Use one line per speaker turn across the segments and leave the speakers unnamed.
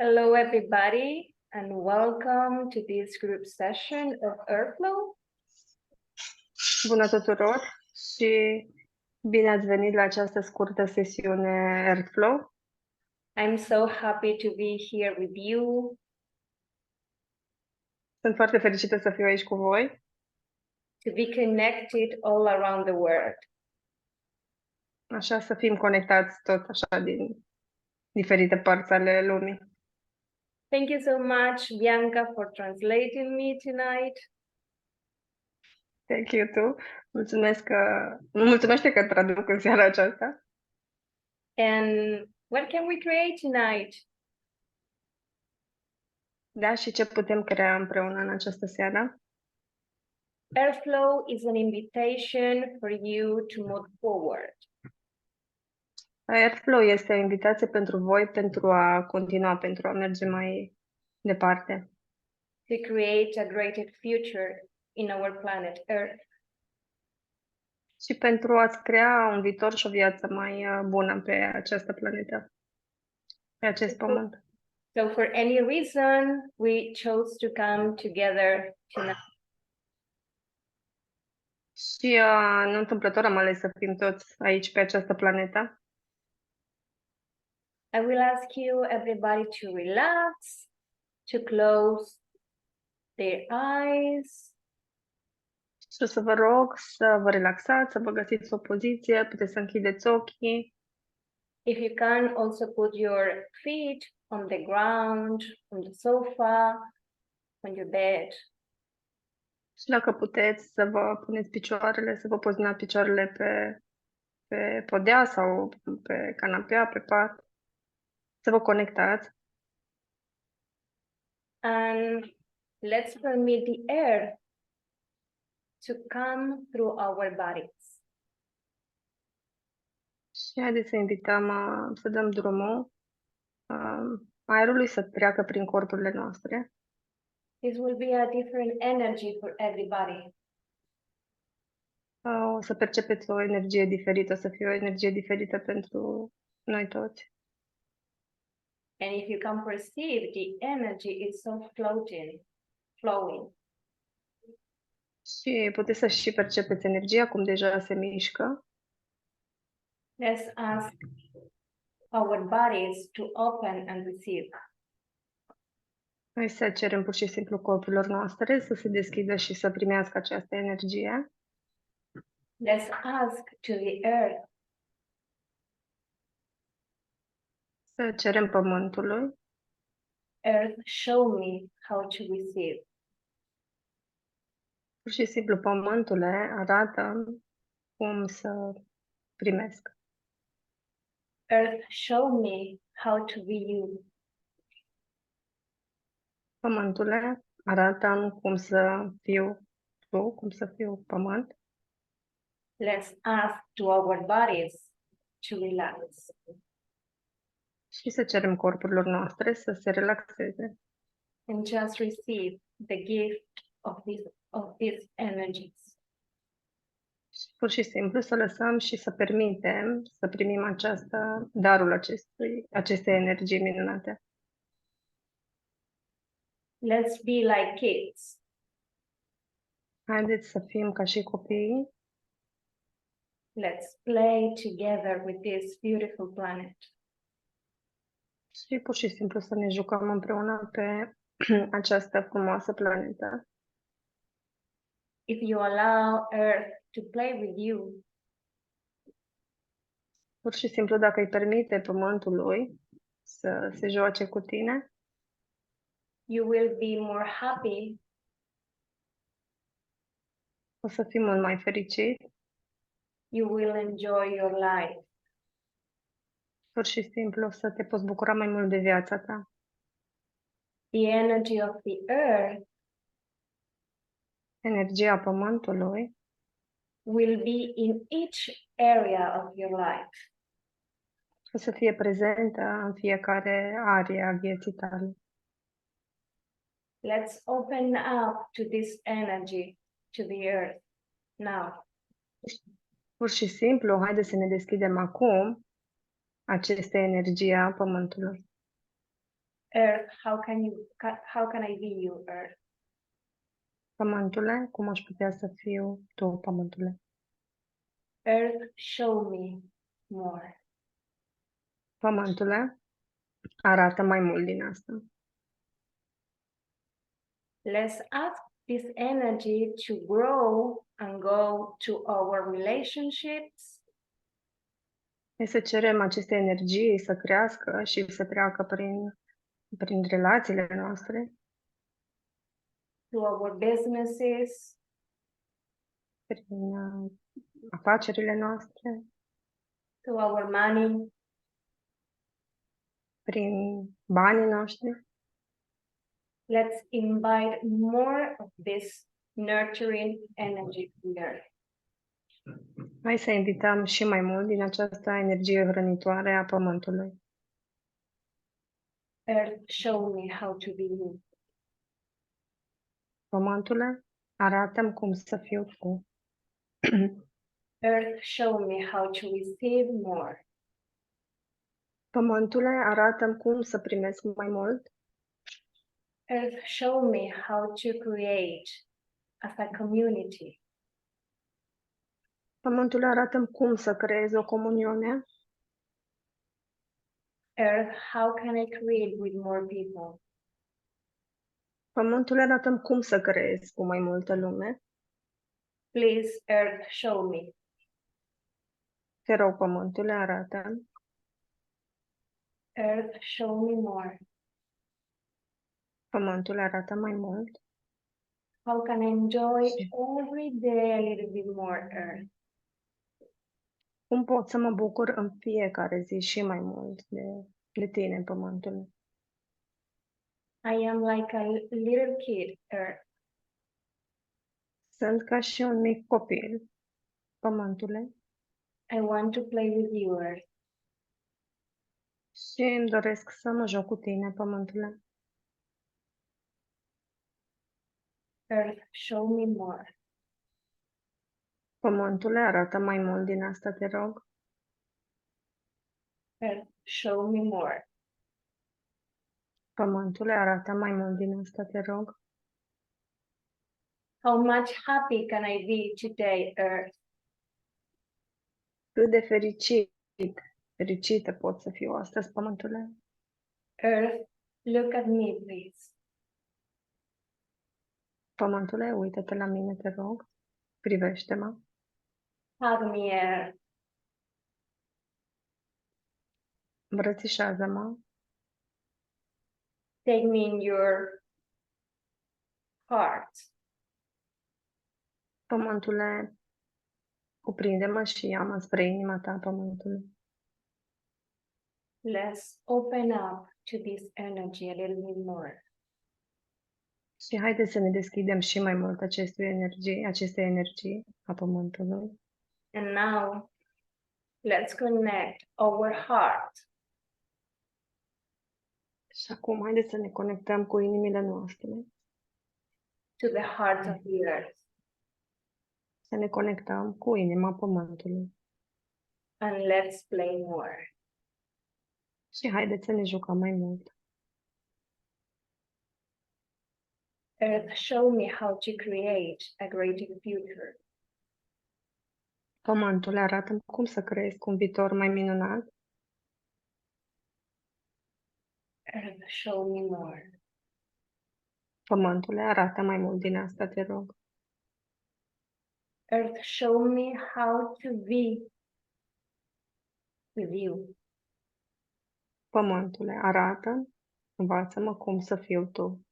Hello, everybody, and welcome to this group session of Airflow.
Bună tuturor și bine ați venit la această scurtă sesiune Airflow.
I'm so happy to be here with you.
Sunt foarte fericită să fiu aici cu voi,
To be connected all around the world.
așa să fim conectați tot așa din diferite părți ale lumii.
Thank you so much, Bianca, for translating me tonight.
Thank you too. Mulțumește că traduc în seara aceasta.
And what can we create tonight?
Da, și ce putem crea împreună în această seară?
Airflow is an invitation for you to move forward.
Airflow este o invitație pentru voi pentru a continua, pentru a merge mai departe.
To create a greater future in our planet Earth.
Și pentru a-ți crea un viitor și o viață mai bună pe această planetă, pe acest pământ.
So for any reason, we chose to come together tonight.
Și nu întâmplător am ales să fim toți aici pe această planetă.
I will ask you everybody to relax, to close their eyes.
Și o să vă rog să vă relaxați, să vă găsiți o poziție, puteți să închideți ochii.
If you can, also put your feet on the ground, on the sofa, on your bed.
Și dacă puteți să vă puneți picioarele, să vă poziționați picioarele pe podea sau pe canapea, pe pat, să vă conectați.
And let's permit the air to come through our bodies.
Și haideți să invităm, să dăm drumul aerului să treacă prin corpurile noastre.
This will be a different energy for everybody.
O să percepeți o energie diferită, o să fie o energie diferită pentru noi toți.
And if you can perceive the energy, it's so flowing.
Și puteți să și percepeți energia cum deja se mișcă.
Let's ask our bodies to open and receive.
Noi să cerem pur și simplu corpurilor noastre să se deschidă și să primească această energie.
Let's ask to the earth.
Să cerem pământului.
Earth, show me how to receive.
Pur și simplu pământule arată cum să primesc.
Earth, show me how to be you.
Pământule arată cum să fiu tu, cum să fiu pământ.
Let's ask to our bodies to relax.
Și să cerem corpurilor noastre să se relaxeze.
And just receive the gift of these energies.
Și pur și simplu să lăsăm și să permitem să primim darul acestei energii minunate.
Let's be like kids.
Haideți să fim ca și copiii.
Let's play together with this beautiful planet.
Și pur și simplu să ne jucăm împreună pe această frumoasă planetă.
If you allow Earth to play with you,
Pur și simplu dacă îi permite pământului să se joace cu tine,
you will be more happy.
o să fii mult mai fericit.
You will enjoy your life.
Pur și simplu o să te poți bucura mai mult de viața ta.
The energy of the earth
Energia pământului
will be in each area of your life.
o să fie prezentă în fiecare arie a vieții tale.
Let's open up to this energy, to the earth, now.
Pur și simplu, haide să ne deschidem acum aceste energii a pământului.
Earth, how can I be you, Earth?
Pământule, cum aș putea să fiu tu, pământule?
Earth, show me more.
Pământule, arată mai mult din asta.
Let's ask this energy to grow and go to our relationships,
Hai să cerem aceste energii să crească și să treacă prin relațiile noastre,
to our businesses,
prin afacerile noastre,
to our money,
prin banii noștri.
let's invite more of this nurturing energy from Earth.
Hai să invităm și mai mult din această energie hrănitoare a pământului.
Earth, show me how to be you.
Pământule, arată-mi cum să fiu tu.
Earth, show me how to receive more.
Pământule, arată-mi cum să primesc mai mult.
Earth, show me how to create as a community.
Pământule, arată-mi cum să creez o comuniune.
Earth, how can I create with more people?
Pământule, arată-mi cum să creez cu mai multă lume.
Please, Earth, show me.
Te rog, pământule, arată-mi.
Earth, show me more.
Pământule, arată mai mult.
How can I enjoy every day a little bit more, Earth?
Cum pot să mă bucur în fiecare zi și mai mult de tine, pământule?
I am like a little kid, Earth.
Sunt ca și un mic copil, pământule,
I want to play with you, Earth.
și îmi doresc să mă joc cu tine, pământule.
Earth, show me more.
Pământule, arată mai mult din asta, te rog.
Earth, show me more.
Pământule, arată mai mult din asta, te rog.
How much happy can I be today, Earth?
Cât de fericită pot să fiu astăzi, pământule.
Earth, look at me, please.
Pământule, uită-te la mine, te rog. Privește-mă.
Hug me, Earth.
Îmbrățișează-mă.
Take me in your heart.
Pământule, cuprinde-mă și ia-mă spre inima ta, pământule.
Let's open up to this energy a little bit more.
Și haideți să ne deschidem și mai mult aceste energii a pământului.
And now, let's connect our heart
Și acum haideți să ne conectăm cu inimile noastre.
to the heart of the earth.
Să ne conectăm cu inima pământului.
And let's play more.
Și haideți să ne jucăm mai mult.
Earth, show me how to create a greater future.
Pământule, arată-mi cum să creezi un viitor mai minunat.
Earth, show me more.
Pământule, arată mai mult din asta, te rog.
Earth, show me how to be with you.
Pământule, arată, învață-mă cum să fiu tu.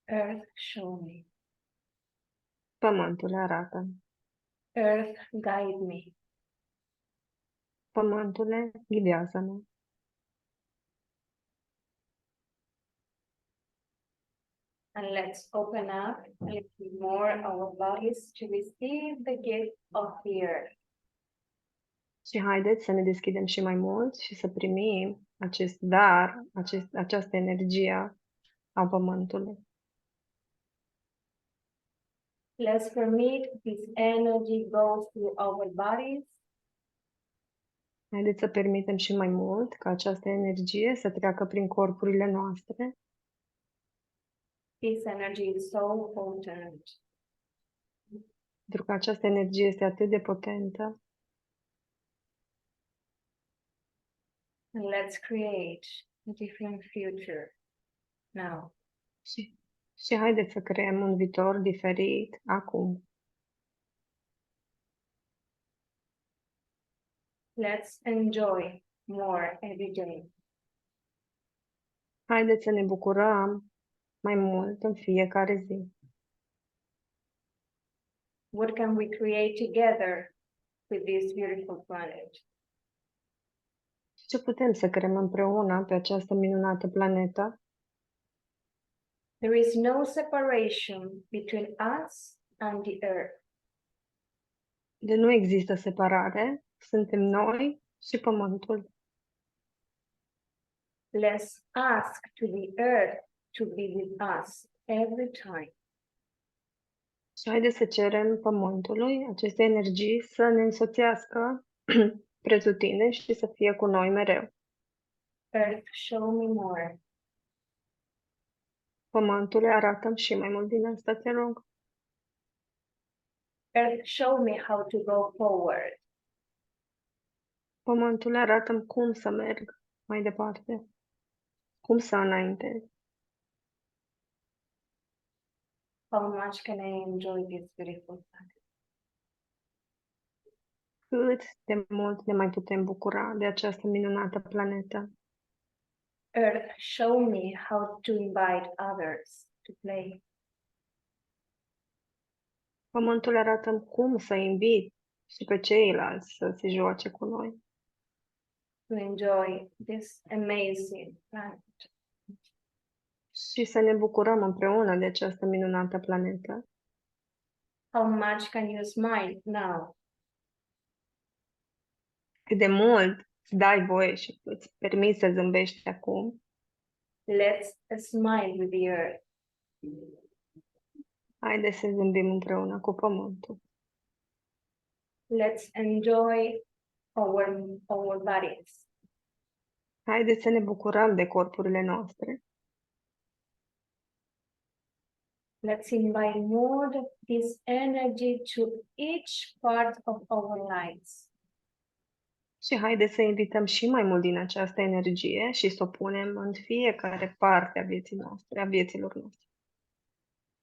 Earth, show me.
Pământule, arată.
Earth, guide me.
Pământule, ghidează-mă.
And let's open up a little bit more our bodies to receive the gift of the earth.
Și haideți să ne deschidem și mai mult și să primim acest dar, această energie a pământului.
Let's permit this energy go through our bodies
Haideți să permitem și mai mult ca această energie să treacă prin corpurile noastre,
This energy is so potent.
pentru că această energie este atât de potentă.
And let's create a different future now.
Și haideți să creăm un viitor diferit acum.
Let's enjoy more every day.
Haideți să ne bucurăm mai mult în fiecare zi.
What can we create together with this beautiful planet?
Ce putem să creăm împreună pe această minunată planetă?
There is no separation between us and the earth.
De nu există separare, suntem noi și Pământul.
Let's ask to the earth to be with us every time.
Și haideți să cerem Pământului, aceste energii, să ne însoțească pretutindeni și să fie cu noi mereu.
Earth, show me more.
Pământule, arată-mi și mai mult din asta, te rog.
Earth, show me how to go forward.
Pământule, arată-mi cum să merg mai departe, cum să înaintez.
How much can I enjoy this beautiful planet?
Cât de mult ne mai putem bucura de această minunată planetă.
Earth, show me how to invite others to play.
Pământul arată cum să invit și pe ceilalți să se joace cu noi.
To enjoy this amazing planet.
Și să ne bucurăm împreună de această minunată planetă.
How much can you smile now?
Cât de mult îți dai voie și îți permiți să zâmbești acum.
Let's smile with the earth.
Haideți să zâmbim împreună cu Pământul.
Let's enjoy our bodies.
Haideți să ne bucurăm de corpurile noastre.
Let's invite more of this energy to each part of our lives.
Și haideți să invităm și mai mult din această energie și să o punem în fiecare parte a vieții noastre, a vieților noastre.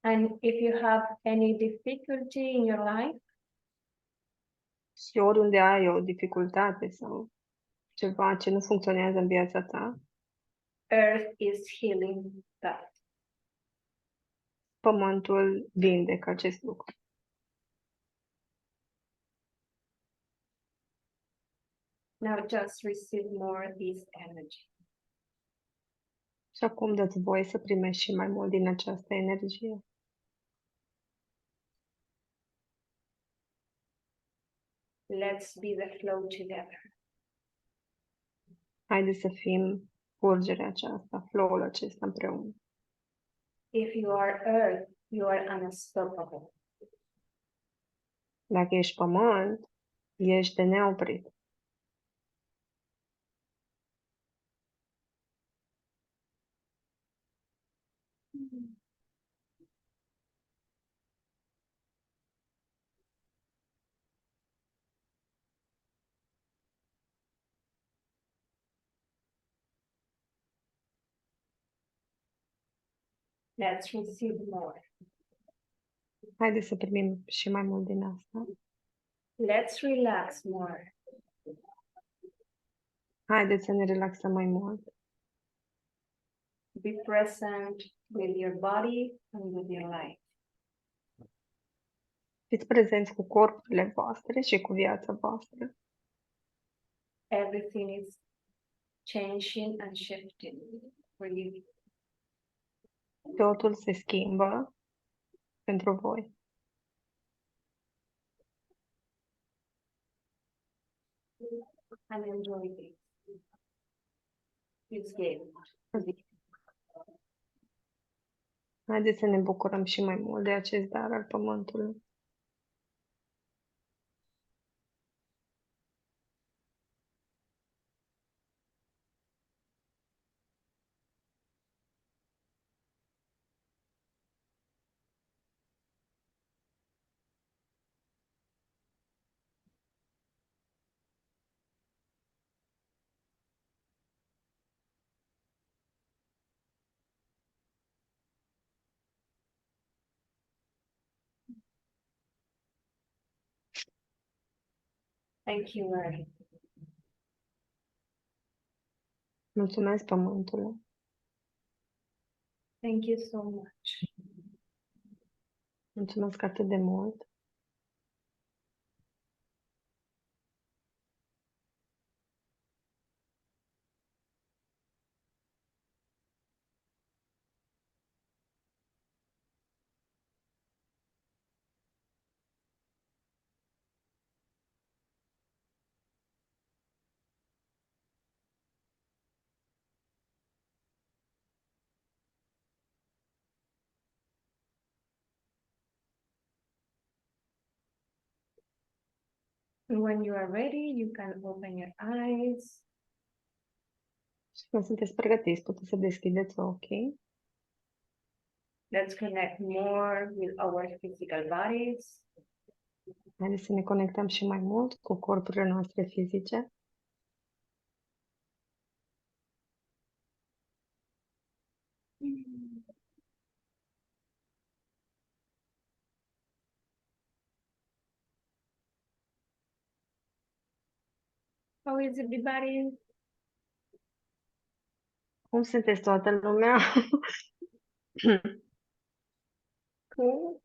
And if you have any difficulty in your life,
Și oriunde ai o dificultate sau ceva ce nu funcționează în viața ta,
Earth is healing that.
Pământul vindecă acest lucru.
Now just receive more of this energy.
Și acum dați voie să primești și mai mult din această energie.
Let's be the flow together.
Haideți să fim curgerea aceasta, flow-ul acesta împreună.
If you are earth, you are unstoppable.
Dacă ești pământ, ești de neoprit.
Let's receive more.
Haideți să primim și mai mult din asta.
Let's relax more.
Haideți să ne relaxăm mai mult.
Be present with your body and with your life.
Fiți prezenți cu corpurile voastre și cu viața voastră.
Everything is changing and shifting for you.
Totul se schimbă pentru voi.
And enjoy this. This game.
Haideți să ne bucurăm și mai mult de acest dar al Pământului.
Thank you, Mary.
Mulțumesc, pământule.
Thank you so much.
Mulțumesc atât de mult.
And when you are ready, you can open your eyes.
Și când sunteți pregătiți, puteți să deschideți ochii.
Let's connect more with our physical bodies.
Haideți să ne conectăm și mai mult cu corpurile noastre fizice.
How is everybody?
Cum sunteți toată lumea?
Cool.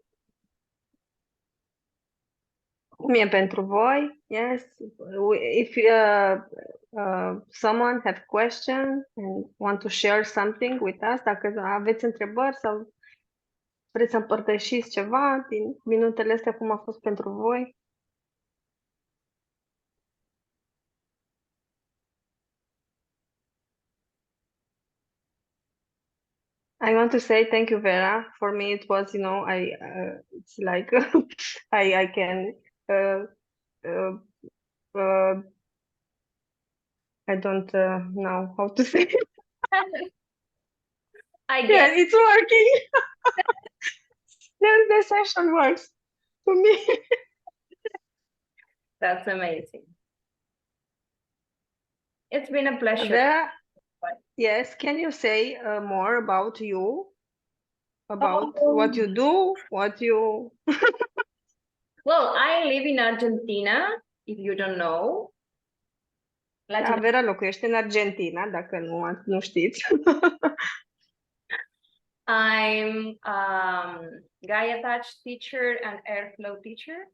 Cum e pentru voi? Yes. If someone have question and want to share something with us, dacă aveți întrebări sau vreți să împărtășiți ceva din minutele astea, cum a fost pentru voi? I want to say thank you, Vera. For me, it was, it's like I can, uh, uh, uh, I don't know how to say.
I
Yeah,
guess
it's working. The session works for me.
that's amazing. It's been a pleasure.
Vera, yes, can you say more about you? About what you do, what you...
Well, I live in Argentina, if you don't know.
Da, Vera locuiește în Argentina, dacă nu știți.
I'm Gaia Touch teacher and Airflow teacher.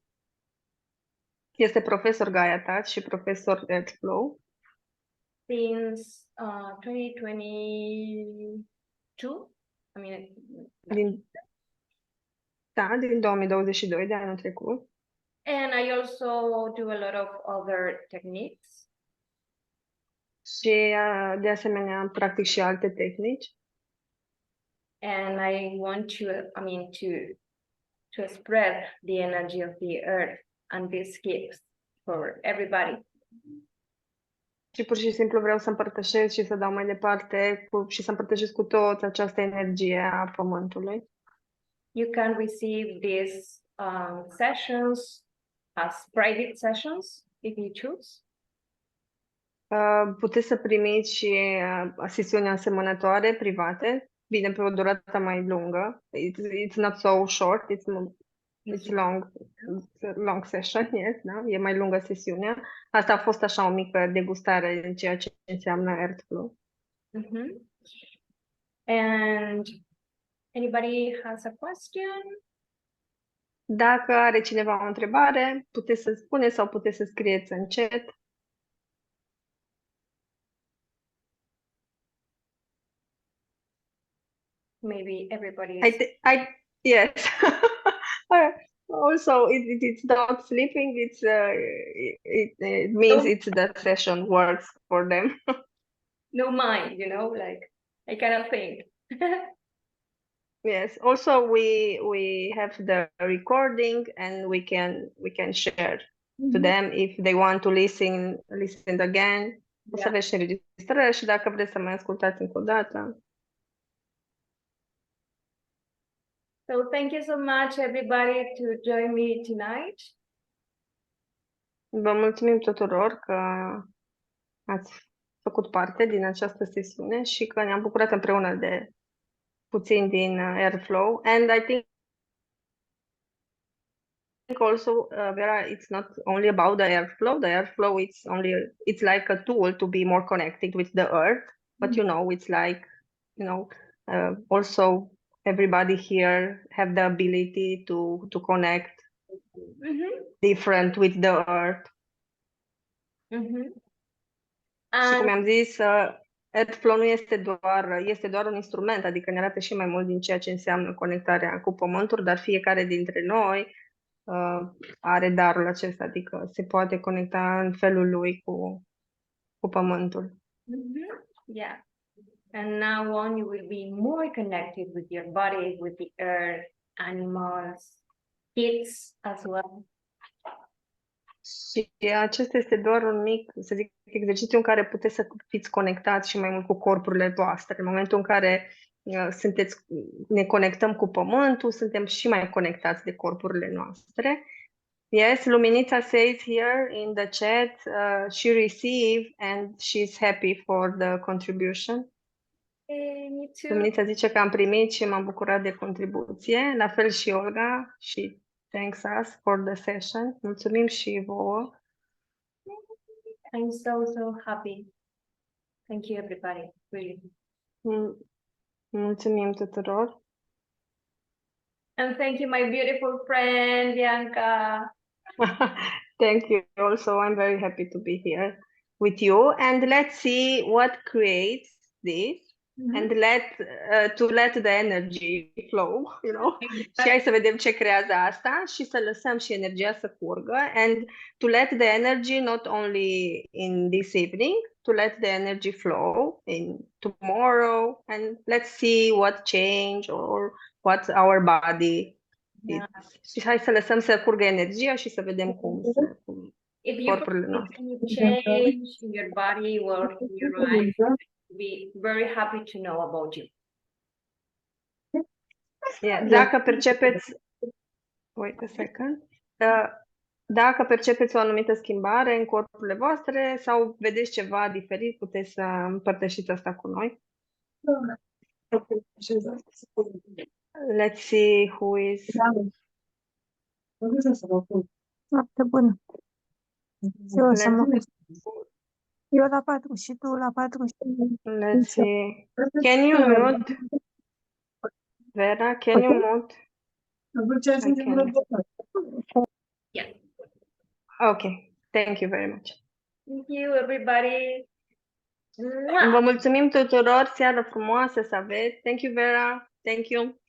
Este profesor Gaia Touch și profesor Airflow.
Since 2022. I mean,
Din 2022, de anul trecut.
and I also do a lot of other techniques.
Și de asemenea practic și alte tehnici.
And I want to spread the energy of the earth and these gifts for everybody.
Și pur și simplu vreau să împărtășesc și să dau mai departe și să împărtășesc cu toți această energie a Pământului.
You can receive these sessions as private sessions if you choose.
Puteți să primiți și sesiuni asemănătoare, private, bine, pe o durată mai lungă. It's not so short, it's long, long session, yes, da? E mai lungă sesiunea. Asta a fost așa o mică degustare în ceea ce înseamnă Airflow.
And anybody has a question?
Dacă are cineva o întrebare, puteți să spuneți sau puteți să scrieți în chat.
Maybe everybody is...
Yes. Also, it's not sleeping. It means it's the session works for them.
No mind, like I cannot think.
Yes. Also, we have the recording, and we can share to them if they want to listen again. O să aveți și înregistrări și dacă vreți să mai ascultați încă o dată.
So thank you so much, everybody, to join me tonight.
Vă mulțumim tuturor că ați făcut parte din această sesiune și că ne-am bucurat împreună de puțin din Airflow. And I think also, Vera, it's not only about the airflow. The airflow, it's like a tool to be more connected with the earth. But it's like, also everybody here have the ability to connect different with the earth. Și cum am zis, Airflow nu este doar un instrument, adică ne arată și mai mult din ceea ce înseamnă conectarea cu Pământul, dar fiecare dintre noi are darul acesta, adică se poate conecta în felul lui cu Pământul.
Yeah. And now on, you will be more connected with your body, with the earth, animals, kids as well.
Și acesta este doar un mic, să zic, exercițiu în care puteți să fiți conectați și mai mult cu corpurile voastre. În momentul în care ne conectăm cu Pământul, suntem și mai conectați de corpurile noastre. Yes, Luminița says here in the chat, she received and she's happy for the contribution.
Hey, me too.
Luminița zice că am primit și m-am bucurat de contribuție. La fel și Olga, și thanks us for the session. Mulțumim și vouă.
I'm so happy. Thank you, everybody. Really.
Mulțumim tuturor.
And thank you, my beautiful friend, Bianca.
Thank you also. I'm very happy to be here with you. And let's see what creates this. And to let the energy flow, Și hai să vedem ce creează asta și să lăsăm și energia să curgă. And to let the energy not only in this evening, to let the energy flow in tomorrow, and let's see what change or what our body is. Și hai să lăsăm să curgă energia și să vedem cum corpurile noastre.
If you change in your body or in your life, be very happy to know about you.
Yeah. Dacă percepeți, wait a second, dacă percepeți o anumită schimbare în corpurile voastre sau vedeți ceva diferit, puteți să împărtășiți asta cu noi. Let's see who is.
Foarte bună. Eu la 4 și tu la 4 și...
Let's see. Can you mute? Vera, can you mute?
Yeah.
Okay. Thank you very much.
Thank you, everybody.
Vă mulțumim tuturor. Seară frumoasă să aveți. Thank you, Vera. Thank you.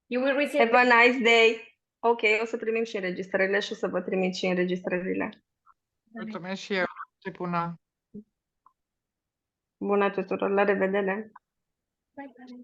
You will receive.
Have a nice day. Ok, o să primim și înregistrările și o să vă trimit și înregistrările.
Mulțumesc și eu. Bună.
Bună tuturor, la revedere!
Bye, bye.